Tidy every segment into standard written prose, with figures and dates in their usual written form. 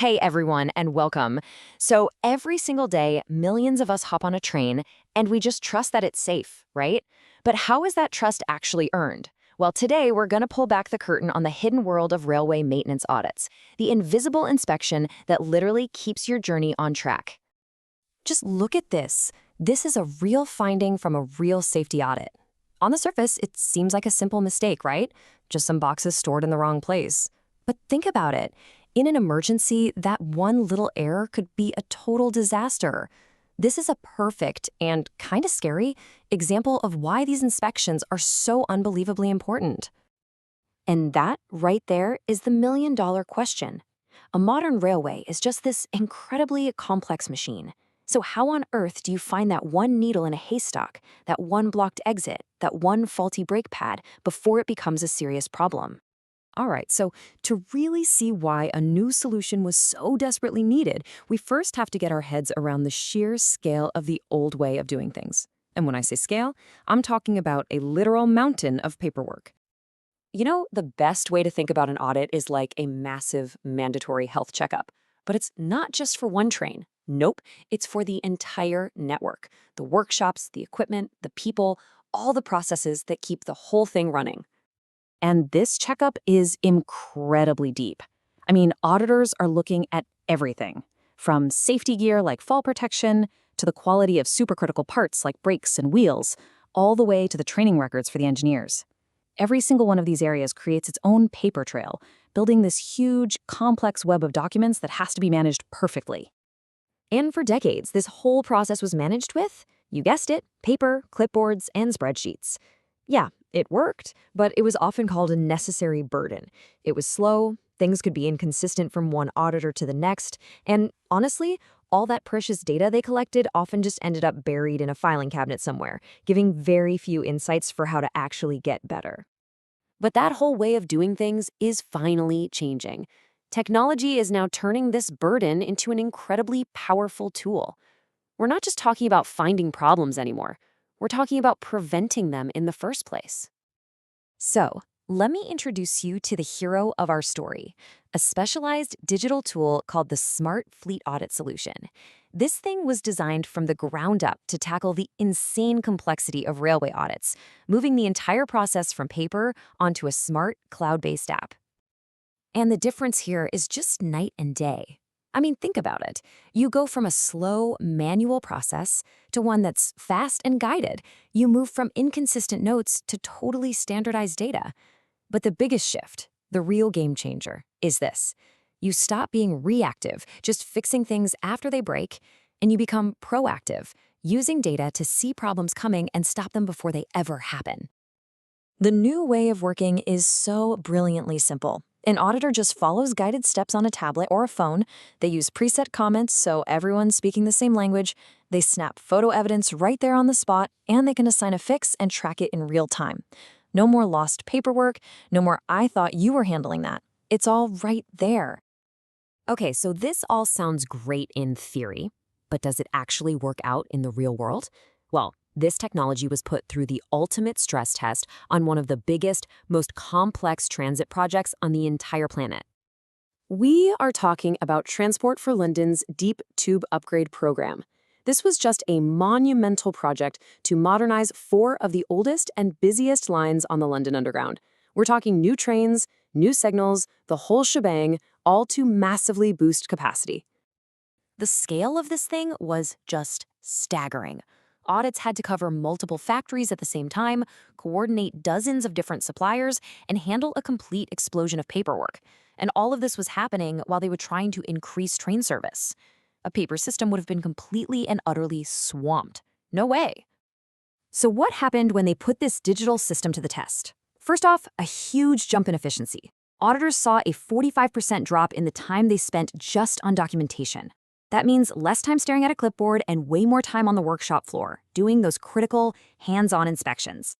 Hey everyone, and welcome. So, every single day, millions of us hop on a train, and we just trust that it's safe, right? But how is that trust actually earned? Well, today we're going to pull back the curtain on the hidden world of railway maintenance audits, the invisible inspection that literally keeps your journey on track. Just look at this. This is a real finding from a real safety audit. On the surface, it seems like a simple mistake, right? Just some boxes stored in the wrong place. But think about it. In an emergency, that one little error could be a total disaster. This is a perfect and kind of scary example of why these inspections are so unbelievably important. And that right there is the million-dollar question. A modern railway is just this incredibly complex machine. So how on earth do you find that one needle in a haystack, that one blocked exit, that one faulty brake pad before it becomes a serious problem? All right, so to really see why a new solution was so desperately needed, we first have to get our heads around the sheer scale of the old way of doing things. And when I say scale, I'm talking about a literal mountain of paperwork. You know, the best way to think about an audit is like a massive mandatory health checkup. But it's not just for one train. Nope, it's for the entire network. The workshops, the equipment, the people, all the processes that keep the whole thing running. And this checkup is incredibly deep. I mean, auditors are looking at everything, from safety gear like fall protection to the quality of supercritical parts like brakes and wheels, all the way to the training records for the engineers. Every single one of these areas creates its own paper trail, building this huge, complex web of documents that has to be managed perfectly. And for decades, this whole process was managed with, you guessed it, paper, clipboards, and spreadsheets. Yeah, it worked, but it was often called a necessary burden. It was slow, things could be inconsistent from one auditor to the next, and honestly, all that precious data they collected often just ended up buried in a filing cabinet somewhere, giving very few insights for how to actually get better. But that whole way of doing things is finally changing. Technology is now turning this burden into an incredibly powerful tool. We're not just talking about finding problems anymore. We're talking about preventing them in the first place. So, let me introduce you to the hero of our story, a specialized digital tool called the SmartFleet Audit solution. This thing was designed from the ground up to tackle the insane complexity of railway audits, moving the entire process from paper onto a smart, cloud-based app. And the difference here is just night and day. I mean, think about it. You go from a slow, manual process to one that's fast and guided. You move from inconsistent notes to totally standardized data. But the biggest shift, the real game changer, is this. You stop being reactive, just fixing things after they break, and you become proactive, using data to see problems coming and stop them before they ever happen. The new way of working is so brilliantly simple. An auditor just follows guided steps on a tablet or a phone. They use preset comments so everyone's speaking the same language. They snap photo evidence right there on the spot, and they can assign a fix and track it in real time. No more lost paperwork, no more "I thought you were handling that." It's all right there. Okay, so this all sounds great in theory, but does it actually work out in the real world? Well, this technology was put through the ultimate stress test on one of the biggest, most complex transit projects on the entire planet. We are talking about Transport for London's Deep Tube Upgrade Program. This was just a monumental project to modernize 4 of the oldest and busiest lines on the London Underground. We're talking new trains, new signals, the whole shebang, all to massively boost capacity. The scale of this thing was just staggering. Audits had to cover multiple factories at the same time, coordinate dozens of different suppliers, and handle a complete explosion of paperwork. And all of this was happening while they were trying to increase train service. A paper system would have been completely and utterly swamped. No way. So what happened when they put this digital system to the test? First off, a huge jump in efficiency. Auditors saw a 45% drop in the time they spent just on documentation. That means less time staring at a clipboard and way more time on the workshop floor, doing those critical, hands-on inspections.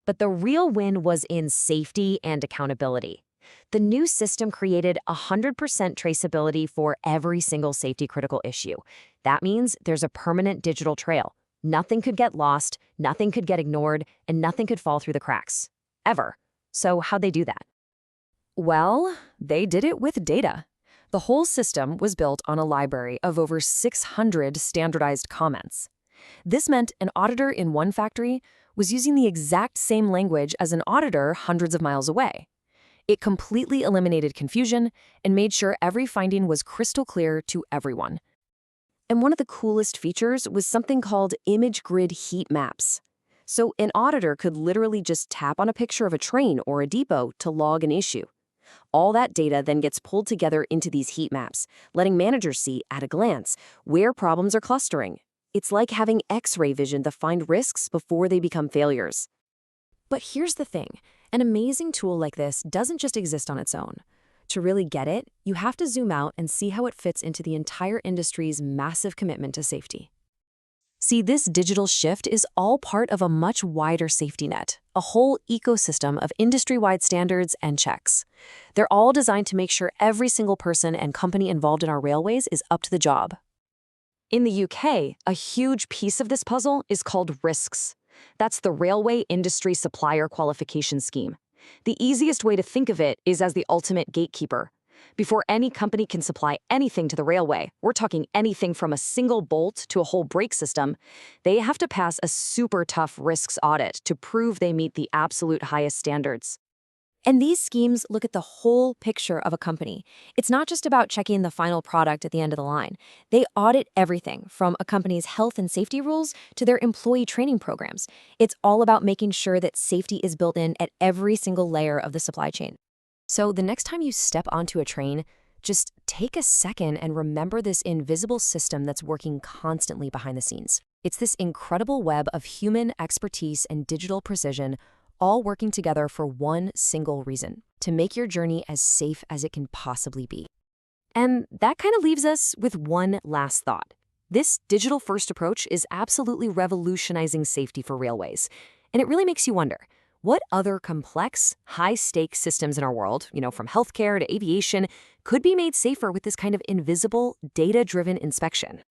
But the real win was in safety and accountability. The new system created 100% traceability for every single safety-critical issue. That means there's a permanent digital trail. Nothing could get lost, nothing could get ignored, and nothing could fall through the cracks. Ever. So how'd they do that? Well, they did it with data. The whole system was built on a library of over 600 standardized comments. This meant an auditor in one factory was using the exact same language as an auditor hundreds of miles away. It completely eliminated confusion and made sure every finding was crystal clear to everyone. And one of the coolest features was something called image grid heat maps. So an auditor could literally just tap on a picture of a train or a depot to log an issue. All that data then gets pulled together into these heat maps, letting managers see at a glance where problems are clustering. It's like having X-ray vision to find risks before they become failures. But here's the thing. An amazing tool like this doesn't just exist on its own. To really get it, you have to zoom out and see how it fits into the entire industry's massive commitment to safety. See, this digital shift is all part of a much wider safety net, a whole ecosystem of industry-wide standards and checks. They're all designed to make sure every single person and company involved in our railways is up to the job. In the UK, a huge piece of this puzzle is called risks. That's the Railway Industry Supplier Qualification Scheme. The easiest way to think of it is as the ultimate gatekeeper. Before any company can supply anything to the railway, we're talking anything from a single bolt to a whole brake system, they have to pass a super tough risks audit to prove they meet the absolute highest standards. And these schemes look at the whole picture of a company. It's not just about checking the final product at the end of the line. They audit everything from a company's health and safety rules to their employee training programs. It's all about making sure that safety is built in at every single layer of the supply chain. So the next time you step onto a train, just take a second and remember this invisible system that's working constantly behind the scenes. It's this incredible web of human expertise and digital precision, all working together for one single reason: to make your journey as safe as it can possibly be. And that kind of leaves us with one last thought. This digital-first approach is absolutely revolutionizing safety for railways. And it really makes you wonder, what other complex, high-stakes systems in our world, from healthcare to aviation, could be made safer with this kind of invisible, data-driven inspection?